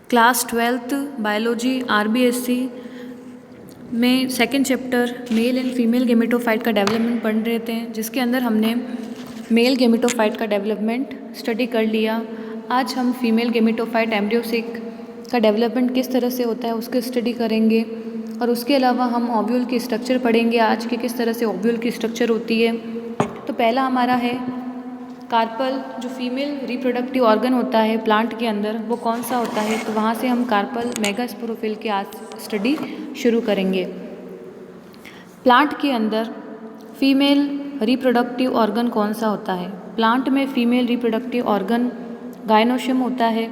Class 12th biology RBSc में second chapter male and female gametophyte का development पढ़ रहे थे, जिसके अंदर हमने मेल गेमेटोफाइट का डेवलपमेंट स्टडी कर लिया। आज हम फीमेल गेमेटोफाइट एम्ब्रियोसिक का डेवलपमेंट किस तरह से होता है उसकी स्टडी करेंगे, और उसके अलावा हम ओव्यूल की स्ट्रक्चर पढ़ेंगे आज कि किस तरह से ओव्यूल की स्ट्रक्चर होती है। तो पहला हमारा है कार्पल, जो फीमेल रिप्रोडक्टिव ऑर्गन होता है प्लांट के अंदर, वो कौन सा होता है। तो वहाँ से हम कार्पल मेगास्पोरोफिल की आज स्टडी शुरू करेंगे। प्लांट के अंदर फीमेल रिप्रोडक्टिव ऑर्गन कौन सा होता है। प्लांट में फीमेल रिप्रोडक्टिव ऑर्गन गायनोशियम होता है।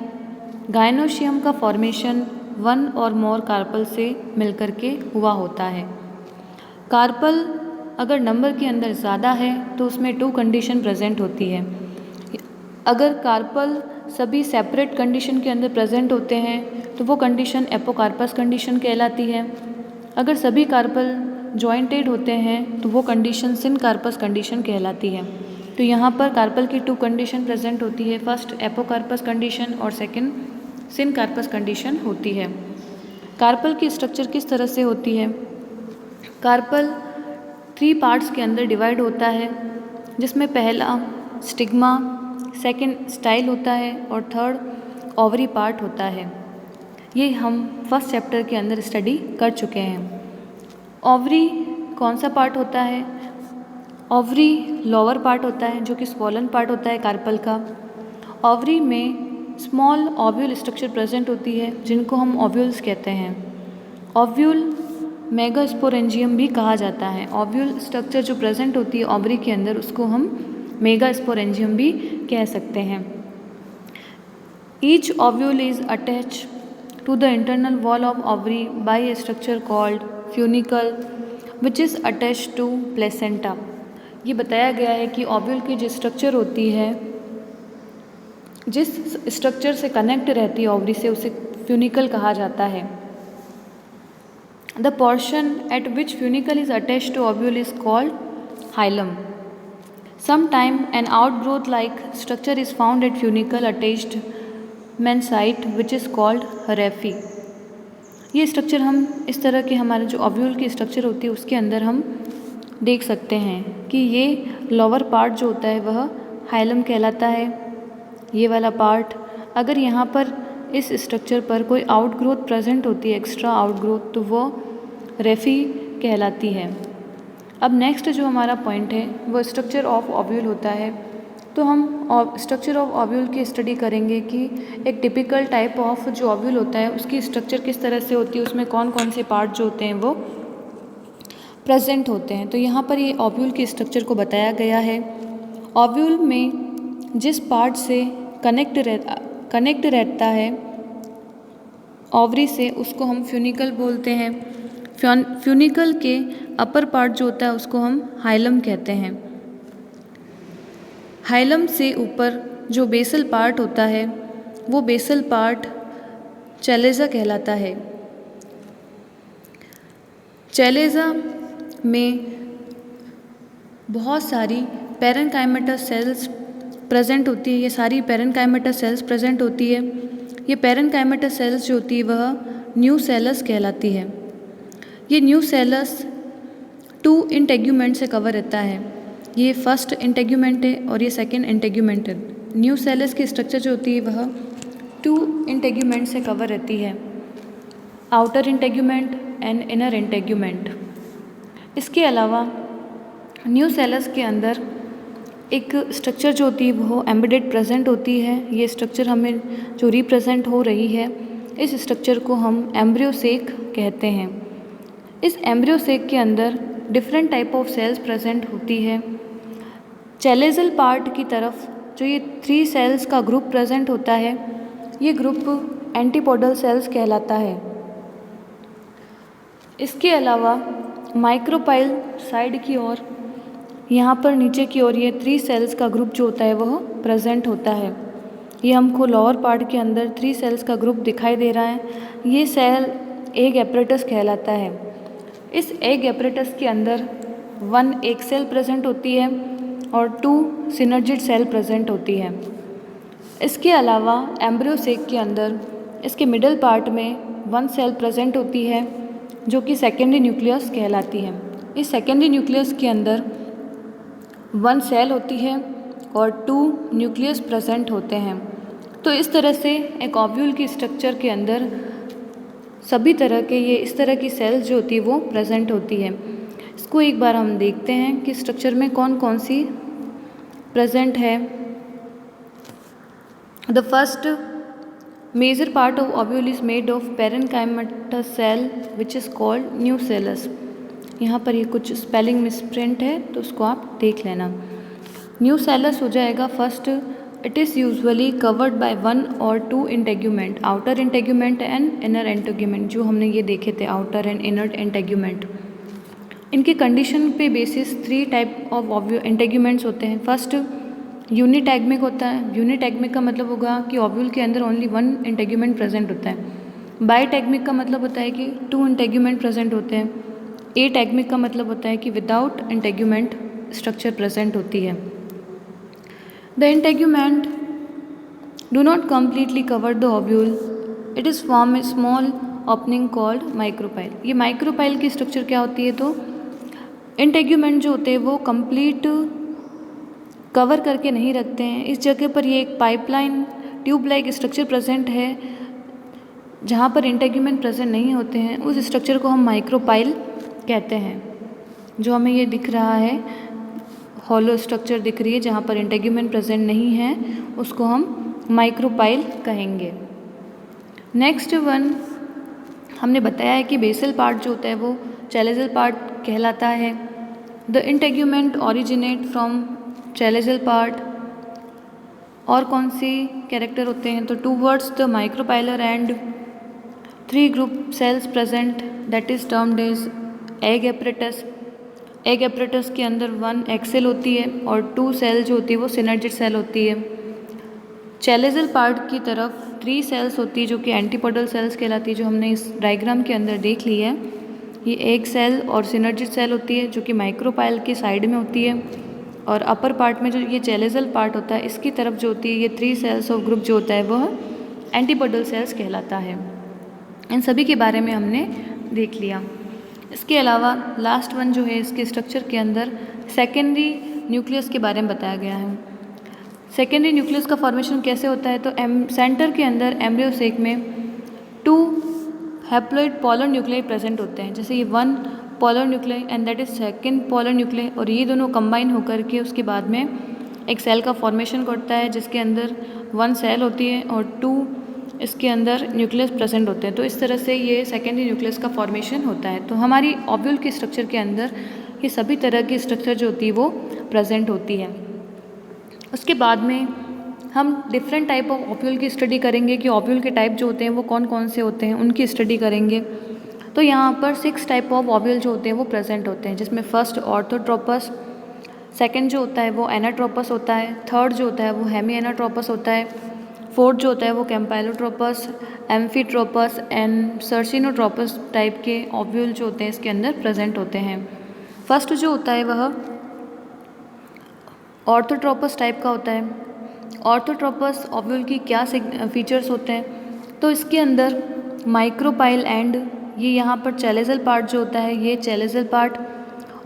गायनोशियम का फॉर्मेशन वन और मोर कार्पल से मिलकर के हुआ होता है। कार्पल अगर नंबर के अंदर ज़्यादा है तो उसमें 2 कंडीशन प्रेजेंट होती है। अगर कार्पल सभी सेपरेट कंडीशन के अंदर प्रेजेंट होते हैं तो वो कंडीशन एपोकार्पस कंडीशन कहलाती है। अगर सभी कार्पल जॉइंटेड होते हैं तो वो कंडीशन सिनकार्पस कंडीशन कहलाती है। तो यहाँ पर कार्पल की 2 कंडीशन प्रेजेंट होती है, फर्स्ट एपोकार्पस कंडीशन और सेकंड सिनकार्पस कंडीशन होती है। कार्पल की स्ट्रक्चर किस तरह से होती है। कार्पल 3 पार्ट्स के अंदर डिवाइड होता है, जिसमें पहला स्टिग्मा, सेकंड स्टाइल होता है और थर्ड ओवरी पार्ट होता है। ये हम फर्स्ट चैप्टर के अंदर स्टडी कर चुके हैं। ओवरी कौन सा पार्ट होता है। ओवरी लोअर पार्ट होता है जो कि स्वॉलन पार्ट होता है कार्पल का। ओवरी में स्मॉल ओव्यूल स्ट्रक्चर प्रेजेंट होती है जिनको हम ओव्यूल्स कहते हैं। ओव्यूल मेगास्पोरेंजियम भी कहा जाता है। ओव्यूल स्ट्रक्चर जो प्रेजेंट होती है ओवरी के अंदर उसको हम मेगास्पोरेंजियम भी कह सकते हैं। Each ovule is attach to the internal wall of ovary by a structure called funicle which is attach to placenta. ये बताया गया है कि ओव्यूल की जो स्ट्रक्चर होती है, जिस स्ट्रक्चर से कनेक्ट रहती है ओवरी से, उसे फ्यूनिकल कहा जाता है। The portion at which funicle is attached to ovule is called hilum. Sometime an outgrowth like structure is found at funicle attached meniscite which is called raphe. ये structure हम इस तरह के हमारे जो ओव्यूल की स्ट्रक्चर होती है उसके अंदर हम देख सकते हैं कि ये लोअर पार्ट जो होता है वह हाइलम कहलाता है। ये वाला पार्ट, अगर यहाँ पर इस स्ट्रक्चर पर कोई आउटग्रोथ प्रेजेंट होती है, एक्स्ट्रा आउटग्रोथ, तो वो रेफी कहलाती है। अब नेक्स्ट जो हमारा पॉइंट है वो स्ट्रक्चर ऑफ ओव्यूल होता है। तो हम स्ट्रक्चर ऑफ ओव्यूल की स्टडी करेंगे कि एक टिपिकल टाइप ऑफ जो ओव्यूल होता है उसकी स्ट्रक्चर किस तरह से होती है, उसमें कौन कौन से पार्ट जो होते हैं वो प्रेजेंट होते हैं। तो यहाँ पर ये ओव्यूल की स्ट्रक्चर को बताया गया है। ओव्यूल में जिस पार्ट से कनेक्ट रहता है ओवरी से उसको हम फ्यूनिकल बोलते हैं। फ्यूनिकल के अपर पार्ट जो होता है उसको हम हाइलम कहते हैं। हाइलम से ऊपर जो बेसल पार्ट होता है वो बेसल पार्ट चैलेजा कहलाता है। चैलेजा में बहुत सारी पैरेन्काइमेटस सेल्स प्रेजेंट होती है। ये सारी पैरेन्काइमेटस सेल्स प्रेजेंट होती है। ये पैरेन्काइमेटस सेल्स जो होती है वह न्यूसेलस कहलाती है। ये न्यूसेलस 2 इंटेग्यूमेंट से कवर रहता है। ये फर्स्ट इंटेग्यूमेंट है और ये सेकंड इंटेग्यूमेंट है। न्यूसेलस की स्ट्रक्चर जो होती है वह 2 इंटेग्यूमेंट से कवर रहती है, outer integument and inner integument. इसके अलावा न्यूसेलस के अंदर एक स्ट्रक्चर जो होती है वो एम्बेडेड प्रेजेंट होती है। ये स्ट्रक्चर हमें जो रिप्रेजेंट हो रही है, इस स्ट्रक्चर को हम एम्ब्रियोसेक कहते हैं। इस एम्ब्रियोसेक के अंदर different type of cells present होती है। चैलेजल पार्ट की तरफ जो ये 3 सेल्स का ग्रुप प्रेजेंट होता है, ये ग्रुप एंटीपोडल सेल्स कहलाता है। इसके अलावा माइक्रोपाइल साइड की ओर, यहाँ पर नीचे की ओर, ये 3 सेल्स का ग्रुप जो होता है वह प्रेजेंट होता है। ये हमको लोअर पार्ट के अंदर 3 सेल्स का ग्रुप दिखाई दे रहा है। ये सेल एग एपरेटस कहलाता है। इस एग एपरेटस के अंदर 1 एग सेल प्रेजेंट होती है और 2 सिनर्जिड सेल प्रेजेंट होती है। इसके अलावा एम्ब्रियोसेक के अंदर इसके मिडल पार्ट में वन सेल प्रेजेंट होती है जो कि सेकेंडरी न्यूक्लियस कहलाती है। इस सेकेंडरी न्यूक्लियस के अंदर वन सेल होती है और टू न्यूक्लियस प्रेजेंट होते हैं। तो इस तरह से एक ओव्यूल की स्ट्रक्चर के अंदर सभी तरह के ये इस तरह की सेल्स जो होती है वो प्रेजेंट होती है। इसको एक बार हम देखते हैं कि स्ट्रक्चर में कौन कौन सी प्रेजेंट है। The first major part of ovule is made of parenchymatous cell which is called nucellus. यहाँ पर ये कुछ स्पेलिंग मिसप्रिंट है तो उसको आप देख लेना। न्यूसेलस हो जाएगा first. It is usually covered by one और two integument, outer integument and inner integument, जो हमने ये देखे थे आउटर एंड इनर इंटेग्यूमेंट। इनके कंडीशन पे बेसिस 3 टाइप ऑफ इंटेग्यूमेंट्स होते हैं। फर्स्ट यूनिटैग्मिक होता है। यूनिटैग्मिक का मतलब होगा कि ओव्यूल के अंदर ओनली वन इंटेग्यूमेंट प्रेजेंट होता है। बाइटैग्मिक का मतलब होता है कि 2 इंटेग्यूमेंट प्रेजेंट होते हैं। एटैग्मिक का मतलब होता है कि विदाउट इंटेग्यूमेंट स्ट्रक्चर प्रेजेंट होती है। The integument do not completely cover the ovule, it is form A small opening called micropyle. ये माइक्रोपाइल की स्ट्रक्चर क्या होती है, तो इंटेग्यूमेंट जो होते हैं वो कंप्लीट कवर करके नहीं रखते हैं। इस जगह पर ये एक pipeline tube like structure present है जहाँ पर इंटेग्यूमेंट प्रेजेंट नहीं होते हैं। उस स्ट्रक्चर को हम माइक्रोपाइल कहते हैं। जो हमें ये दिख रहा है हॉलो स्ट्रक्चर दिख रही है जहाँ पर इंटेग्यूमेंट प्रेजेंट नहीं है, उसको हम माइक्रोपाइल कहेंगे। नेक्स्ट वन हमने बताया है कि बेसल पार्ट जो होता है वो चैलेजल पार्ट कहलाता है। The integument originate from chalazal part. और कौन सी कैरेक्टर होते हैं, तो towards the micropylar and 3 group cells present that is termed as egg apparatus. Egg apparatus के अंदर 1 egg cell होती है और 2 सेल जो होती है वो सिनर्जिड सेल होती है। चैलेजल पार्ट की तरफ 3 सेल्स होती है जो कि एंटीपोडल सेल्स कहलाती है, जो हमने इस डायग्राम के अंदर देख ली है। ये एग सेल और सिनर्जिड सेल होती है जो कि माइक्रोपाइल के साइड में होती है, और अपर पार्ट में जो ये चैलेजल पार्ट होता है इसकी तरफ जो होती है ये 3 सेल्स ऑफ ग्रुप जो होता है वह एंटीपोडल सेल्स कहलाता है। इन सभी के बारे में हमने देख लिया। इसके अलावा लास्ट वन जो है इसके स्ट्रक्चर के अंदर सेकेंडरी न्यूक्लियस के बारे में बताया गया है। सेकेंडरी न्यूक्लियस का फॉर्मेशन कैसे होता है, तो सेंटर के अंदर एम्ब्रियो सेक में 2 हैप्लॉइड पोलर न्यूक्लियाई प्रेजेंट होते हैं। जैसे ये 1 polar nuclei and that is second polar nuclei, और ये दोनों कंबाइन होकर के उसके बाद में एक सेल का फॉर्मेशन करता है जिसके अंदर 1 सेल होती है और 2 इसके अंदर न्यूक्लियस प्रेजेंट होते हैं। तो इस तरह से ये सेकेंडरी न्यूक्लियस का फॉर्मेशन होता है। तो हमारी ओव्यूल के स्ट्रक्चर के अंदर ये सभी तरह की स्ट्रक्चर जो होती है वो प्रेजेंट होती है। उसके बाद में हम डिफरेंट टाइप ऑफ ओव्यूल की स्टडी करेंगे कि ओव्यूल के टाइप जो होते हैं वो कौन कौन से होते हैं, उनकी स्टडी करेंगे। तो यहाँ पर 6 टाइप ऑफ ओव्यूल जो होते हैं वो प्रेजेंट होते हैं, जिसमें फर्स्ट ऑर्थोट्रोपस, सेकंड जो होता है वो एनाट्रोपस होता है, थर्ड जो होता है वो हेमी एनाट्रोपस होता है, फोर्थ जो होता है वो कैम्पाइलोट्रोपस, एम्फीट्रोपस एंड सर्सिनोट्रोपस टाइप के ओव्यूल जो होते हैं इसके अंदर प्रेजेंट होते हैं। फर्स्ट जो होता है वह ऑर्थोट्रोपस टाइप का होता है। ऑर्थोट्रोपस ओव्यूल की क्या फीचर्स होते हैं, तो इसके अंदर माइक्रोपाइल एंड ये यहाँ पर चैलेजल पार्ट जो होता है ये चैलेजल पार्ट,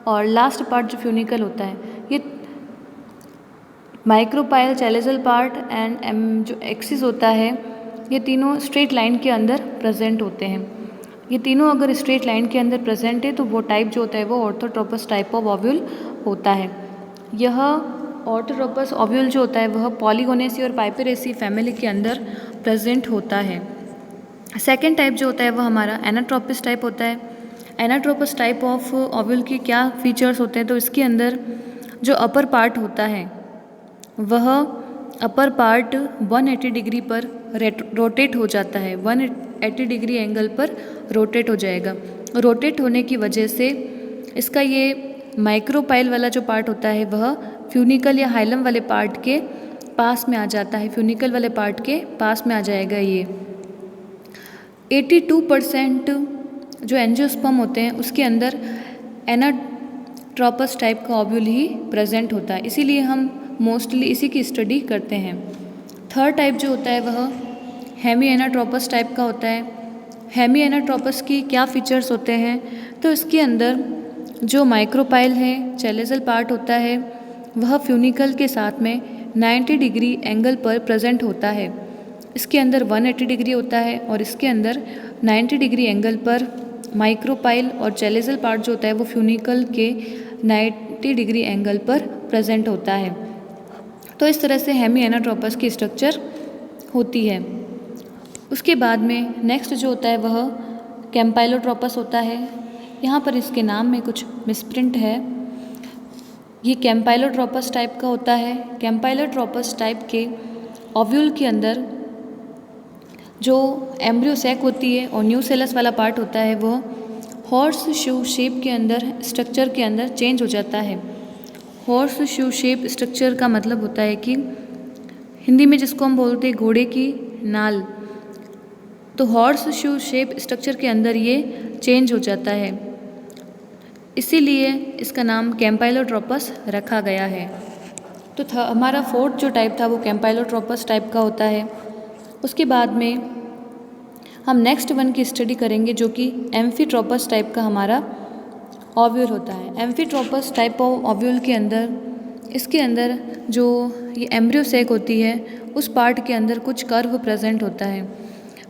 और लास्ट पार्ट जो फ्यूनिकल होता है ये माइक्रोपाइल, चैलेजल पार्ट एंड जो एक्सिस होता है ये तीनों स्ट्रेट लाइन के अंदर प्रेजेंट होते हैं। ये तीनों अगर स्ट्रेट लाइन के अंदर प्रेजेंट है तो वो टाइप जो होता है वो ऑर्थोट्रोपस टाइप ऑफ ओव्यूल होता है। यह ऑर्थोट्रोपस ओव्यूल जो होता है वह पॉलीगोनेसी और पाइपेरेसी फैमिली के अंदर प्रेजेंट होता है। सेकेंड टाइप जो होता है वह हमारा एनाट्रोपस टाइप होता है। एनाट्रोपस टाइप ऑफ ओव्यूल की क्या फीचर्स होते हैं, तो इसके अंदर जो अपर पार्ट होता है वह अपर पार्ट 180 डिग्री पर रोटेट हो जाता है, 180 डिग्री एंगल पर रोटेट हो जाएगा। रोटेट होने की वजह से इसका ये माइक्रोपाइल वाला जो पार्ट होता है वह फ्यूनिकल या हाइलम वाले पार्ट के पास में आ जाता है, फ्यूनिकल वाले पार्ट के पास में आ जाएगा। ये 82% जो एंजियोस्पर्म होते हैं उसके अंदर एनाट्रोपस टाइप का ओव्यूल ही प्रेजेंट होता है, इसीलिए हम मोस्टली इसी की स्टडी करते हैं। थर्ड टाइप जो होता है वह हेमी एनाट्रोपस टाइप का होता है। हेमी एनाट्रोपस की क्या फीचर्स होते हैं, तो इसके अंदर जो माइक्रोपाइल है, चैलेजल पार्ट होता है, वह फ्यूनिकल के साथ में 90 डिग्री एंगल पर प्रेजेंट होता है। इसके अंदर 180 डिग्री होता है और इसके अंदर 90 डिग्री एंगल पर माइक्रोपाइल और चैलेजल पार्ट जो होता है वो फ्यूनिकल के 90 डिग्री एंगल पर प्रेजेंट होता है। तो इस तरह से हेमी एनाट्रोपस की स्ट्रक्चर होती है। उसके बाद में नेक्स्ट जो होता है वह कैम्पाइलोट्रोपस होता है। यहाँ पर इसके नाम में कुछ मिसप्रिंट है। ये कैम्पाइलोट्रोपस टाइप का होता है। कैम्पाइलोट्रोपस टाइप के ओव्यूल के अंदर जो एम्ब्रियो सैक होती है और न्यूसेलस वाला पार्ट होता है वह हॉर्स शू शेप के अंदर स्ट्रक्चर के अंदर चेंज हो जाता है। हॉर्स शू शेप स्ट्रक्चर का मतलब होता है कि हिंदी में जिसको हम बोलते हैं घोड़े की नाल, तो हॉर्स शू शेप स्ट्रक्चर के अंदर ये चेंज हो जाता है, इसीलिए इसका नाम कैम्पाइलोट्रोपस रखा गया है। तो हमारा फोर्थ जो टाइप था वो कैम्पाइलोट्रोपस टाइप का होता है। उसके बाद में हम नेक्स्ट वन की स्टडी करेंगे जो कि एम्फीट्रोपस टाइप का हमारा ओव्यूल होता है। एम्फीट्रोपस टाइप ऑफ ओव्यूल के अंदर इसके अंदर जो ये एम्ब्रियो सैक होती है उस पार्ट के अंदर कुछ कर्व प्रेजेंट होता है।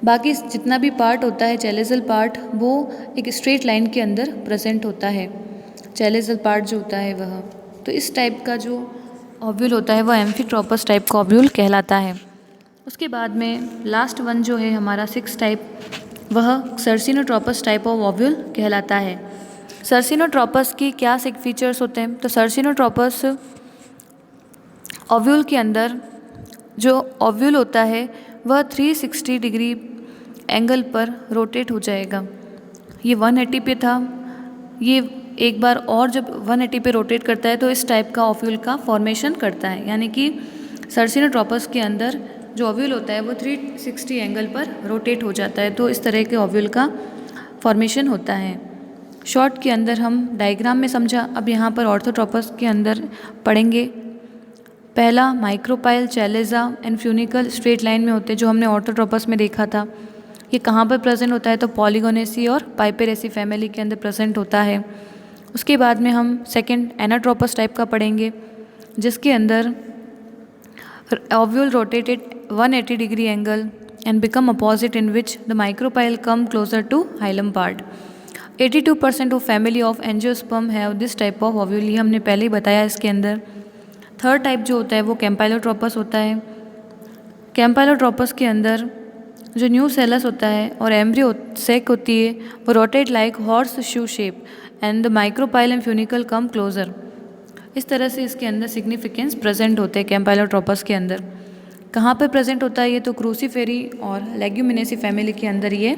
बाकी जितना भी पार्ट होता है चैलेजल पार्ट वो एक स्ट्रेट लाइन के अंदर प्रेजेंट होता है, चैलेजल पार्ट जो होता है वह। तो इस टाइप का जो ओव्यूल होता है वह एम्फीट्रोपस टाइप का ओव्यूल कहलाता है। उसके बाद में लास्ट वन जो है हमारा 6 टाइप वह सर्सिनोट्रोपस टाइप ऑफ ओव्यूल कहलाता है। सर्सिनोट्रोपस की क्या फीचर्स होते हैं, तो सर्सिनोट्रोपस ओव्यूल के अंदर जो ओव्यूल होता है वह 360 डिग्री एंगल पर रोटेट हो जाएगा। ये 180 पे था, ये एक बार और जब 180 पे रोटेट करता है तो इस टाइप का ओव्यूल का फॉर्मेशन करता है। यानी कि सर्सिनोट्रोपस के अंदर जो ओव्यूल होता है वो 360 एंगल पर रोटेट हो जाता है, तो इस तरह के ओव्यूल का फॉर्मेशन होता है। शॉर्ट के अंदर हम डायग्राम में समझा, अब यहाँ पर ऑर्थोट्रोपस के अंदर पढ़ेंगे। पहला micropyle, chalaza and funicle straight line में होते हैं जो हमने ऑर्थोट्रोपस में देखा था। ये कहाँ पर प्रेजेंट होता है, तो पॉलीगोनेसी और पाइपेरेसी फैमिली के अंदर प्रेजेंट होता है। उसके बाद में हम सेकंड एनाट्रोपस टाइप का पढ़ेंगे जिसके अंदर ovule rotated 180 degree angle and become opposite in which the micropyle come closer to hilum part. 82% of family of angiosperm have this type of ovule, ये हमने पहले ही बताया इसके अंदर। थर्ड टाइप जो होता है वो कैम्पाइलोट्रोपस होता है। कैम्पाइलोट्रोपस के अंदर जो न्यूसेलस होता है और एम्ब्रियो सैक होती है वो rotate like horse shoe shape and the micropyle and funicle come closer. इस तरह से इसके अंदर सिग्निफिकेंस प्रेजेंट होते हैं कैम्पाइलोट्रोपस के अंदर। कहाँ पर प्रेजेंट होता है ये, तो क्रूसीफेरी और लेग्यूमिनेसी फैमिली के अंदर ये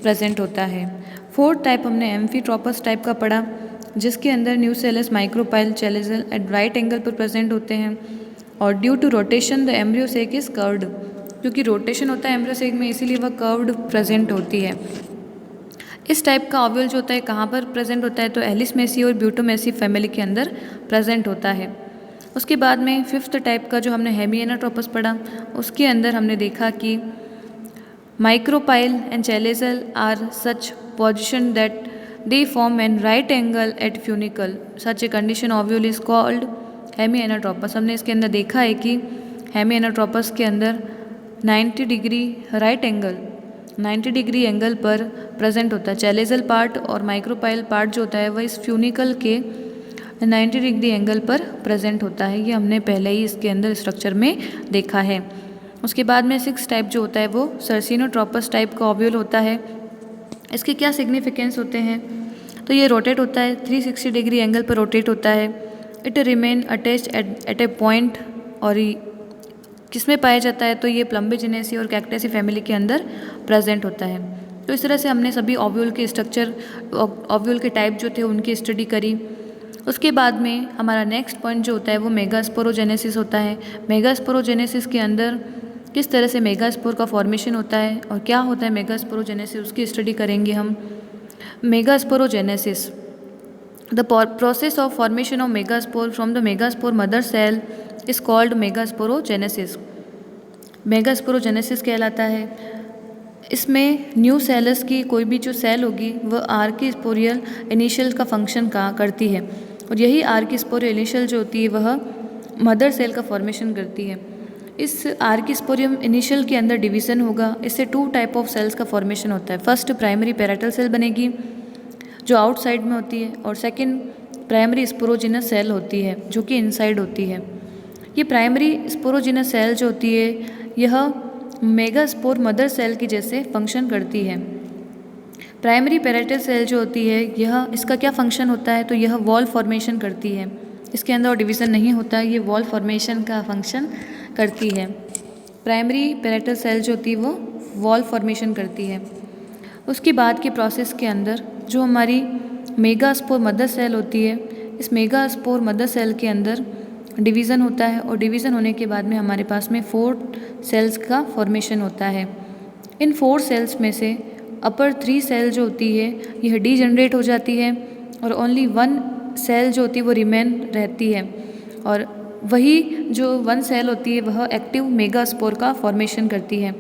प्रेजेंट होता है। फोर्थ टाइप हमने एम्फीट्रोपस टाइप का पढ़ा जिसके अंदर nucellus, micropyle, chalazal at right angle पर प्रेजेंट होते हैं और due to rotation the embryo sac is curved, क्योंकि रोटेशन होता है एम्ब्रियो सैक में इसीलिए वह कर्व्ड प्रेजेंट होती है। इस टाइप का ओव्यूल जो होता है कहाँ पर प्रेजेंट होता है, तो एलिसमेसी और ब्यूटोमेसी फैमिली के अंदर प्रेजेंट होता है। उसके बाद में फिफ्थ टाइप का जो हमने हेमी एनाट्रोपस पढ़ा उसके अंदर हमने देखा कि micropyle and chalazal are such position that they form an right angle at funicle, such a condition ovule is called hemianatropous. हमने इसके अंदर देखा है कि हेमी एनाट्रोपस के अंदर 90 degree right angle 90 degree angle पर प्रेजेंट होता है। चैलेजल पार्ट और माइक्रोपाइल पार्ट जो होता है वह इस फ्यूनिकल के 90 डिग्री एंगल पर प्रेजेंट होता है। ये हमने पहले ही इसके अंदर स्ट्रक्चर में देखा है। उसके बाद में 6 टाइप जो होता है वो सर्सिनोट्रोपस टाइप का ओव्यूल होता है। इसके क्या सिग्निफिकेंस होते हैं, तो ये रोटेट होता है 360 डिग्री एंगल पर रोटेट होता है। It remain attached eight A point, और किसमें पाया जाता है, तो ये प्लम्बोजेनेसी और कैक्टेसी फैमिली के अंदर प्रेजेंट होता है। तो इस तरह से हमने सभी ओव्यूल के स्ट्रक्चर, ओव्यूल के टाइप जो थे उनकी स्टडी करी। उसके बाद में हमारा नेक्स्ट पॉइंट जो होता है वो मेगास्पोरोजेनेसिस होता है। मेगास्पोरोजेनेसिस के अंदर किस तरह से मेगास्पोर का फॉर्मेशन होता है और क्या होता है मेगास्पोरोजेनेसिस, उसकी स्टडी करेंगे हम। Megasporogenesis, the process of formation of megaspore from the megaspore mother cell is called megasporogenesis. Megasporogenesis कहलाता है। इसमें न्यू सेलस की कोई भी जो सेल होगी वह आर्किस्पोरियल इनिशियल का फंक्शन का करती है, और यही आर्किस्पोरियल इनिशियल जो होती है वह मदर सेल का फॉर्मेशन करती है। इस आर्किस्पोरियम इनिशियल के अंदर डिवीज़न होगा। इससे 2 टाइप ऑफ सेल्स का फॉर्मेशन होता है। फर्स्ट प्राइमरी पैराइटल सेल बनेगी जो आउटसाइड में होती है, और सेकंड प्राइमरी स्पोरोजिनस सेल होती है जो कि इनसाइड होती है। ये प्राइमरी स्पोरोजिनस सेल जो होती है यह मेगास्पोर मदर सेल की जैसे फंक्शन करती है। प्राइमरी पैराइटल सेल जो होती है यह इसका क्या फंक्शन होता है, तो यह वॉल फॉर्मेशन करती है। इसके अंदर डिवीज़न नहीं होता, ये वॉल फॉर्मेशन का फंक्शन करती है। प्राइमरी पैराइटल सेल जो होती है वो वॉल फॉर्मेशन करती है। उसके बाद के प्रोसेस के अंदर जो हमारी मेगास्पोर मदर सेल होती है, इस मेगास्पोर मदर सेल के अंदर डिवीज़न होता है, और डिवीज़न होने के बाद में हमारे पास में 4 सेल्स का फॉर्मेशन होता है। इन 4 सेल्स में से अपर 3 सेल जो होती है यह डीजनरेट हो जाती है, और ओनली 1 सेल जो होती है वो रिमेन रहती है, और वही जो 1 सेल होती है वह एक्टिव मेगास्पोर का फॉर्मेशन करती है।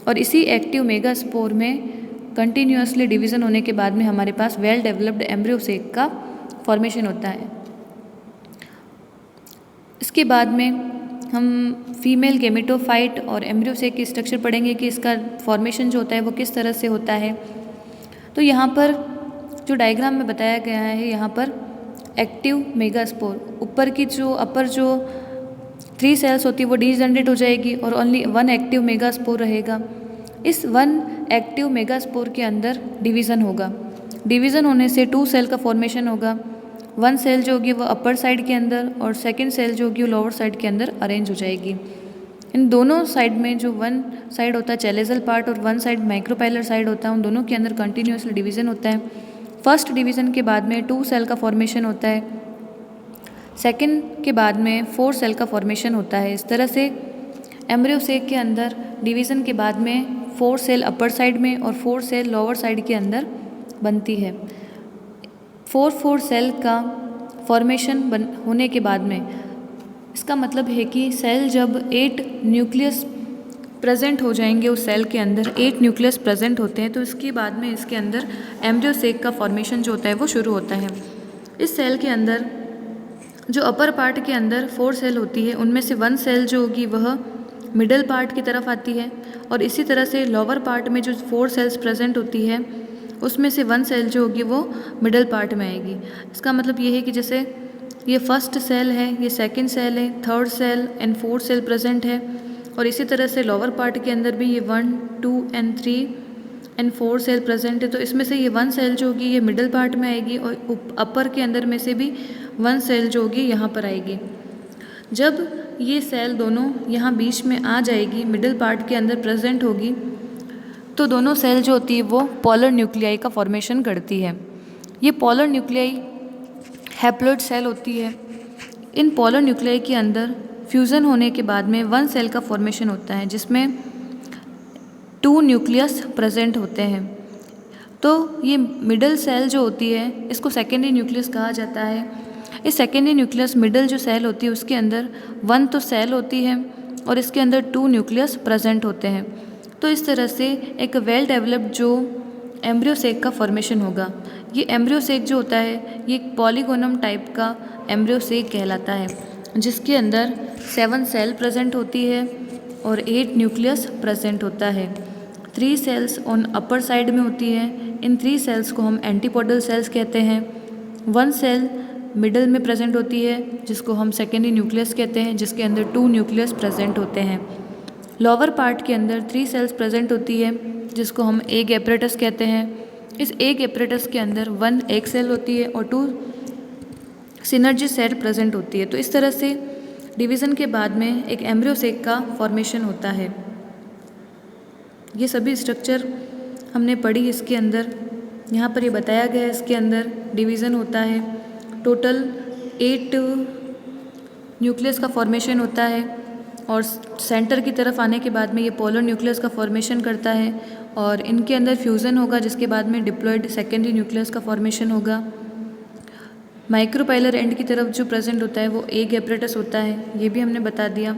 और इसी एक्टिव मेगास्पोर में कंटिन्यूअसली डिवीज़न होने के बाद में हमारे पास वेल डेवलप्ड एम्ब्रियो सेक का फॉर्मेशन होता है। इसके बाद में हम फीमेल गेमेटोफाइट और एम्ब्रियो सेक की स्ट्रक्चर पढ़ेंगे कि इसका फॉर्मेशन जो होता है वो किस तरह से होता है। तो यहाँ पर जो डायग्राम में बताया गया है, यहाँ पर एक्टिव मेगास्पोर ऊपर की जो अपर जो 3 सेल्स होती है वो डीजनरेट हो जाएगी, और ओनली 1 एक्टिव मेगास्पोर रहेगा। इस 1 एक्टिव मेगास्पोर के अंदर डिवीज़न होगा। डिवीज़न होने से 2 सेल का फॉर्मेशन होगा। 1 सेल जो होगी वो अपर साइड के अंदर, और सेकंड सेल जो होगी वो लोअर साइड के अंदर अरेंज हो जाएगी। इन दोनों साइड में जो 1 साइड होता है चैलेजल पार्ट और 1 साइड माइक्रोपाइलर साइड होता है, उन दोनों के अंदर कंटिन्यूअसली डिवीज़न होता है। फर्स्ट डिवीज़न के बाद में 2 सेल का फॉर्मेशन होता है, सेकंड के बाद में 4 सेल का फॉर्मेशन होता है। इस तरह से एम्ब्रियो सेक के अंदर डिवीज़न के बाद में 4 सेल अपर साइड में और 4 सेल लोअर साइड के अंदर बनती है। 4 सेल का फॉर्मेशन होने के बाद में इसका मतलब है कि सेल जब 8 न्यूक्लियस प्रेजेंट हो जाएंगे, उस सेल के अंदर 8 न्यूक्लियस प्रेजेंट होते हैं, तो इसके बाद में इसके अंदर एम्ब्रियो सेक का फॉर्मेशन जो होता है वो शुरू होता है। इस सेल के अंदर जो अपर पार्ट के अंदर 4 सेल होती है, उनमें से 1 सेल जो होगी वह मिडल पार्ट की तरफ आती है, और इसी तरह से लोअर पार्ट में जो 4 सेल्स प्रेजेंट होती है उसमें से 1 सेल जो होगी वो मिडल पार्ट में आएगी। इसका मतलब ये है कि जैसे ये फर्स्ट सेल है, ये सेकंड सेल है, third cell and 4th cell present है, और इसी तरह से लोअर पार्ट के अंदर भी ये 1, 2 एंड 3 एंड 4 सेल प्रेजेंट है। तो इसमें से ये 1 सेल जो होगी ये मिडल पार्ट में आएगी, और अपर के अंदर में से भी 1 सेल जो होगी यहाँ पर आएगी। जब ये सेल दोनों यहाँ बीच में आ जाएगी, मिडल पार्ट के अंदर प्रेजेंट होगी, तो दोनों सेल जो होती है वो पोलर न्यूक्लियाई का फॉर्मेशन करती है। ये पोलर न्यूक्लियाई हैप्लॉइड सेल होती है। इन पोलर न्यूक्लियाई के अंदर फ्यूज़न होने के बाद में 1 सेल का फॉर्मेशन होता है, जिसमें 2 न्यूक्लियस प्रेजेंट होते हैं। तो ये मिडल सेल जो होती है इसको सेकेंडरी न्यूक्लियस कहा जाता है। इस सेकेंडरी न्यूक्लियस मिडल जो सेल होती है उसके अंदर 1 तो सेल होती है, और इसके अंदर 2 न्यूक्लियस प्रेजेंट होते हैं। तो इस तरह से एक वेल डेवलप्ड जो एम्ब्रियो सेक का फॉर्मेशन होगा। ये एम्ब्रियो सेक जो होता है ये एक पॉलीगोनम टाइप का एम्ब्रियो सेक कहलाता है, जिसके अंदर 7 सेल प्रेजेंट होती है और 8 न्यूक्लियस प्रेजेंट होता है। 3 सेल्स ऑन अपर साइड में होती है। इन 3 सेल्स को हम एंटीपोडल सेल्स कहते हैं। 1 सेल मिडल में प्रेजेंट होती है जिसको हम सेकेंडरी न्यूक्लियस कहते हैं, जिसके अंदर 2 न्यूक्लियस प्रेजेंट होते हैं। लोअर पार्ट के अंदर 3 सेल्स प्रेजेंट होती है जिसको हम एग एपरेटस कहते हैं। इस एग एपरेटस के अंदर 1 एग सेल होती है और 2 सिनर्जी सेल प्रेजेंट होती है। तो इस तरह से डिवीज़न के बाद में एक एम्ब्रियो सेक का फॉर्मेशन होता है। ये सभी स्ट्रक्चर हमने पढ़ी इसके अंदर। यहाँ पर ये बताया गया है इसके अंदर डिवीज़न होता है। टोटल 8 न्यूक्लियस का फॉर्मेशन होता है, और सेंटर की तरफ आने के बाद में ये पोलर न्यूक्लियस का फॉर्मेशन करता है, और इनके अंदर फ्यूज़न होगा जिसके बाद में डिप्लॉयड सेकेंडरी न्यूक्लियस का फॉर्मेशन होगा। माइक्रोपाइलर एंड की तरफ जो प्रेजेंट होता है वो एग एपरेटस होता है, ये भी हमने बता दिया।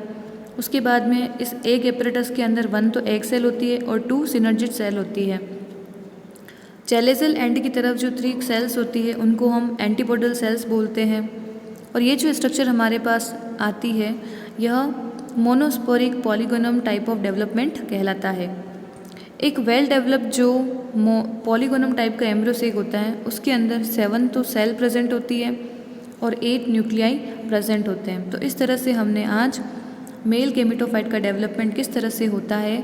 उसके बाद में इस एग एपरेटस के अंदर 1 तो एग सेल होती है और 2 सिनर्जिड सेल होती है। चैलेजल एंड की तरफ जो 3 सेल्स होती है उनको हम एंटीपोडल सेल्स बोलते हैं। और ये जो स्ट्रक्चर हमारे पास आती है यह monosporic polygonum type of development कहलाता है। एक वेल डेवलप्ड जो पॉलीगोनम टाइप का एम्ब्रियोसेक होता है उसके अंदर 7 तो सेल प्रेजेंट होती है और 8 न्यूक्लियाई प्रेजेंट होते हैं। तो इस तरह से हमने आज मेल गेमेटोफाइट का डेवलपमेंट किस तरह से होता है,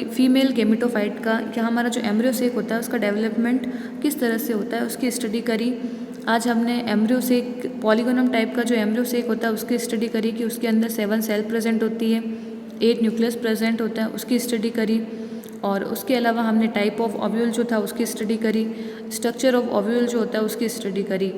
फीमेल गेमेटोफाइट का क्या हमारा जो एम्ब्रियोसेक होता है उसका डेवलपमेंट किस तरह से होता है उसकी स्टडी करी। आज हमने एम्ब्रियोसेक पॉलीगोनम टाइप का जो एम्ब्रियोसेक होता है उसकी स्टडी करी कि उसके अंदर 7 सेल प्रेजेंट होती है, 8 न्यूक्लियस प्रेजेंट होता है, उसकी स्टडी करी। और उसके अलावा हमने टाइप ऑफ ओव्यूल जो था उसकी स्टडी करी, स्ट्रक्चर ऑफ ओव्यूल जो होता है उसकी स्टडी करी।